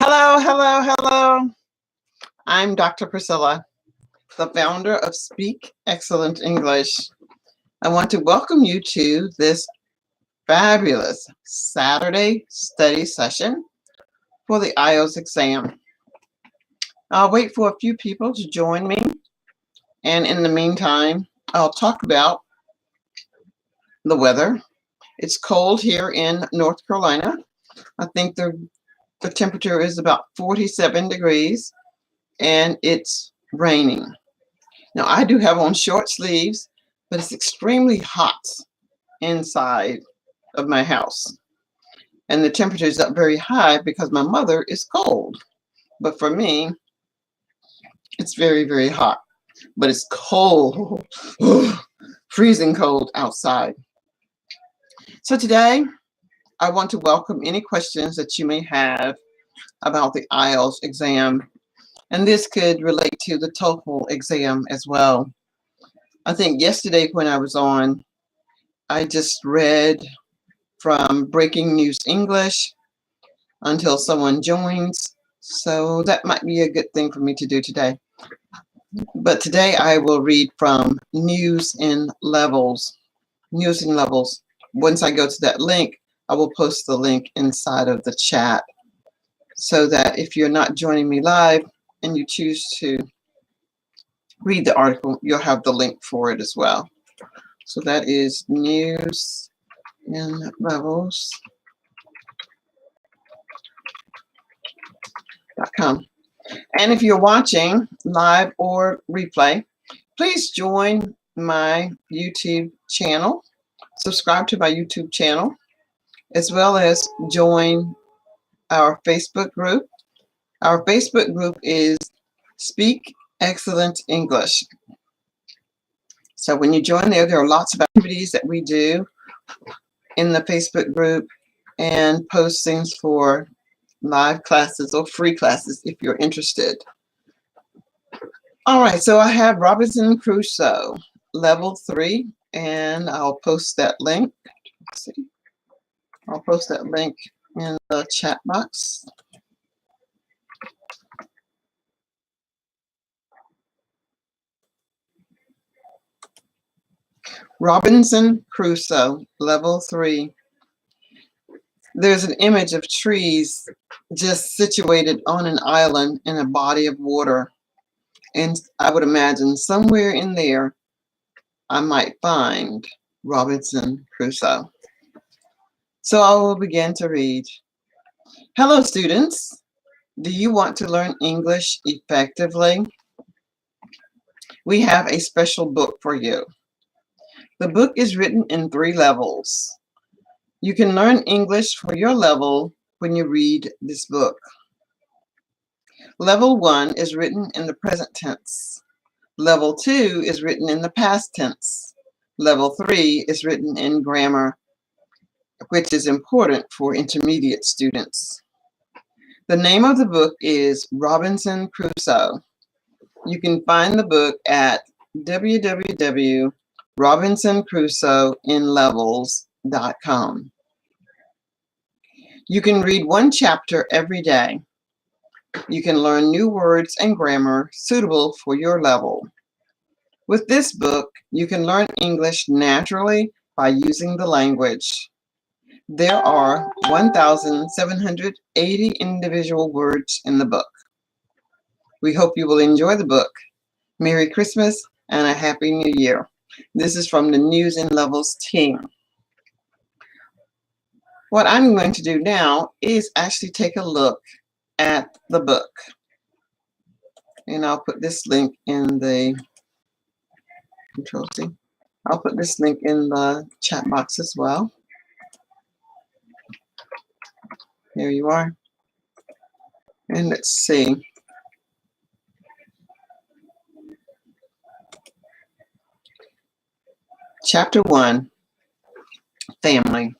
Hello, hello, hello. I'm Dr. Priscilla, the founder of Speak Excellent English. I want to welcome you to this fabulous Saturday study session for the IELTS exam. I'll wait for a few people to join me, and in the meantime, I'll talk about the weather. It's cold here in North Carolina. I think the temperature is about 47 degrees, and it's raining. Now, I do have on short sleeves, but it's extremely hot inside of my house. And the temperature is up very high because my mother is cold. But for me, it's very, very hot. But it's cold, freezing cold outside. So today, I want to welcome any questions that you may have about the IELTS exam. And this could relate to the TOEFL exam as well. I think yesterday when I was on, I just read from Breaking News English until someone joins. So that might be a good thing for me to do today. But today I will read from News in Levels. News in Levels. Once I go to that link, I will post the link inside of the chat so that if you're not joining me live and you choose to read the article, you'll have the link for it as well. So that is News in Levels.com. And if you're watching live or replay, please join my YouTube channel, subscribe to my YouTube channel, as well as join our Facebook group. Our Facebook group is Speak Excellent English. So when you join there are lots of activities that we do in the Facebook group and postings for live classes or free classes if you're interested. All right, so I have Robinson Crusoe, level 3, and I'll post that link. Let's see. I'll post that link in the chat box. Robinson Crusoe, level 3. There's an image of trees just situated on an island in a body of water. And I would imagine somewhere in there, I might find Robinson Crusoe. So I will begin to read. Hello, students. Do you want to learn English effectively? We have a special book for you. The book is written in 3 levels. You can learn English for your level when you read this book. Level 1 is written in the present tense. Level 2 is written in the past tense. Level 3 is written in grammar, which is important for intermediate students. The name of the book is Robinson Crusoe. You can find the book at www.robinsonCrusoeinLevels.com. You can read 1 chapter every day. You can learn new words and grammar suitable for your level. With this book, you can learn English naturally by using the language. There are 1,780 individual words in the book. We hope you will enjoy the book. Merry Christmas and a Happy New Year. This is from the News in Levels team. What I'm going to do now is actually take a look at the book. And I'll put this link in the Control C. I'll put this link in the chat box as well. Here you are. And let's see. Chapter 1, Family.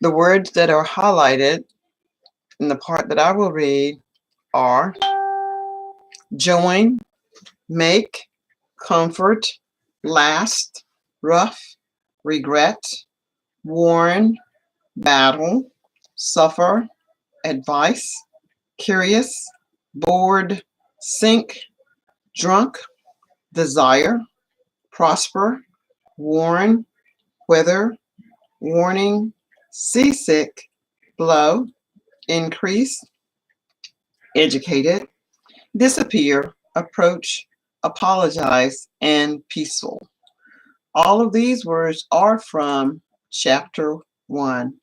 The words that are highlighted in the part that I will read are join, make, comfort, last, rough, regret, warn, battle, suffer, advice, curious, bored, sink, drunk, desire, prosper, warn, weather, warning, seasick, blow, increase, educated, disappear, approach, apologize, and peaceful. All of these words are from chapter 1.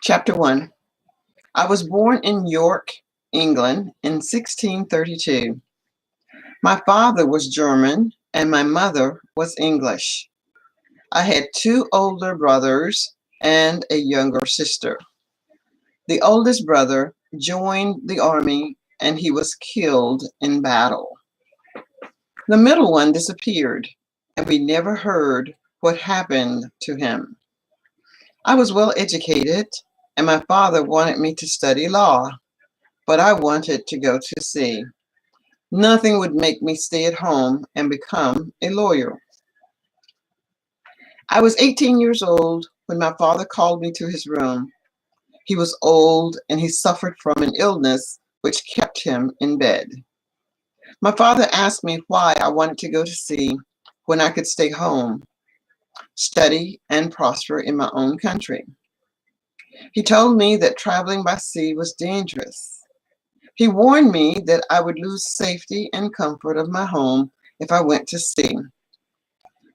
Chapter 1. I was born in York, England in 1632. My father was German and my mother was English. I had 2 older brothers and a younger sister. The oldest brother joined the army and he was killed in battle. The middle one disappeared and we never heard what happened to him. I was well educated and my father wanted me to study law, but I wanted to go to sea. Nothing would make me stay at home and become a lawyer. I was 18 years old when my father called me to his room. He was old and he suffered from an illness which kept him in bed. My father asked me why I wanted to go to sea when I could stay home, study, and prosper in my own country. He told me that traveling by sea was dangerous. He warned me that I would lose safety and comfort of my home if I went to sea.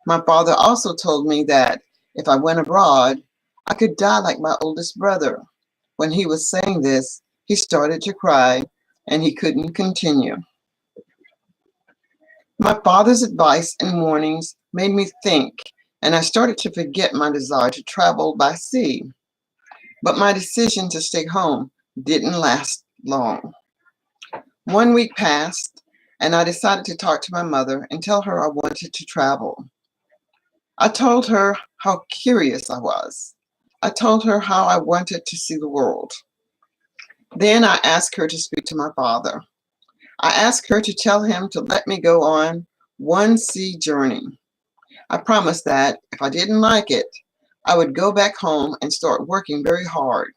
My father also told me that if I went abroad, I could die like my oldest brother. When he was saying this, he started to cry and he couldn't continue. My father's advice and warnings made me think, and I started to forget my desire to travel by sea. But my decision to stay home didn't last long. 1 week passed, and I decided to talk to my mother and tell her I wanted to travel. I told her how curious I was. I told her how I wanted to see the world. Then I asked her to speak to my father. I asked her to tell him to let me go on one sea journey. I promised that if I didn't like it, I would go back home and start working very hard.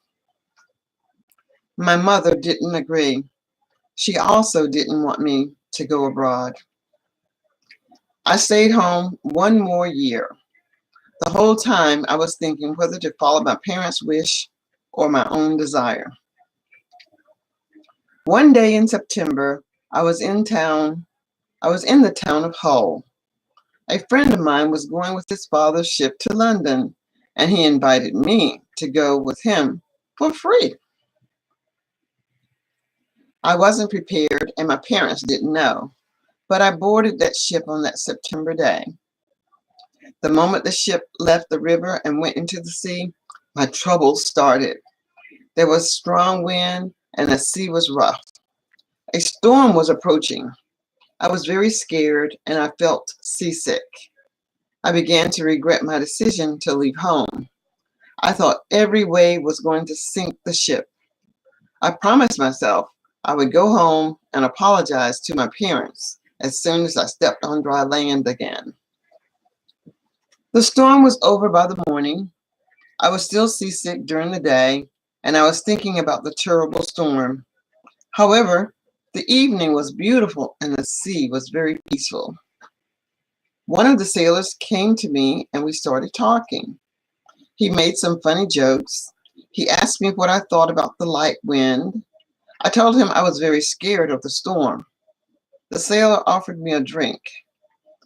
My mother didn't agree. She also didn't want me to go abroad. I stayed home 1 more year. The whole time I was thinking whether to follow my parents' wish or my own desire. One day in September, I was in the town of Hull. A friend of mine was going with his father's ship to London, and he invited me to go with him for free. I wasn't prepared and my parents didn't know, but I boarded that ship on that September day. The moment the ship left the river and went into the sea, my troubles started. There was strong wind and the sea was rough. A storm was approaching. I was very scared and I felt seasick. I began to regret my decision to leave home. I thought every wave was going to sink the ship. I promised myself I would go home and apologize to my parents as soon as I stepped on dry land again. The storm was over by the morning. I was still seasick during the day, and I was thinking about the terrible storm. However, the evening was beautiful and the sea was very peaceful. One of the sailors came to me and we started talking. He made some funny jokes. He asked me what I thought about the light wind. I told him I was very scared of the storm. The sailor offered me a drink.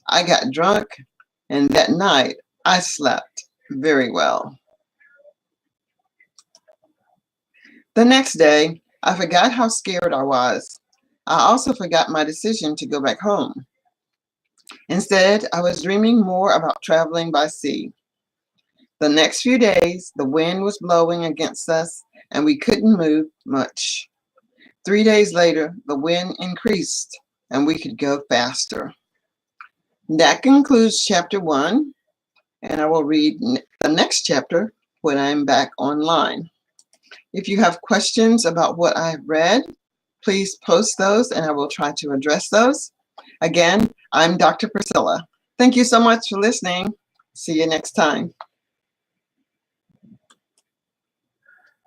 I got drunk, and that night I slept very well. The next day, I forgot how scared I was. I also forgot my decision to go back home. Instead, I was dreaming more about traveling by sea. The next few days, the wind was blowing against us and we couldn't move much. 3 days later, the wind increased and we could go faster. That concludes chapter 1, and I will read the next chapter when I'm back online. If you have questions about what I have read, please post those and I will try to address those. Again, I'm Dr. Priscilla. Thank you so much for listening. See you next time.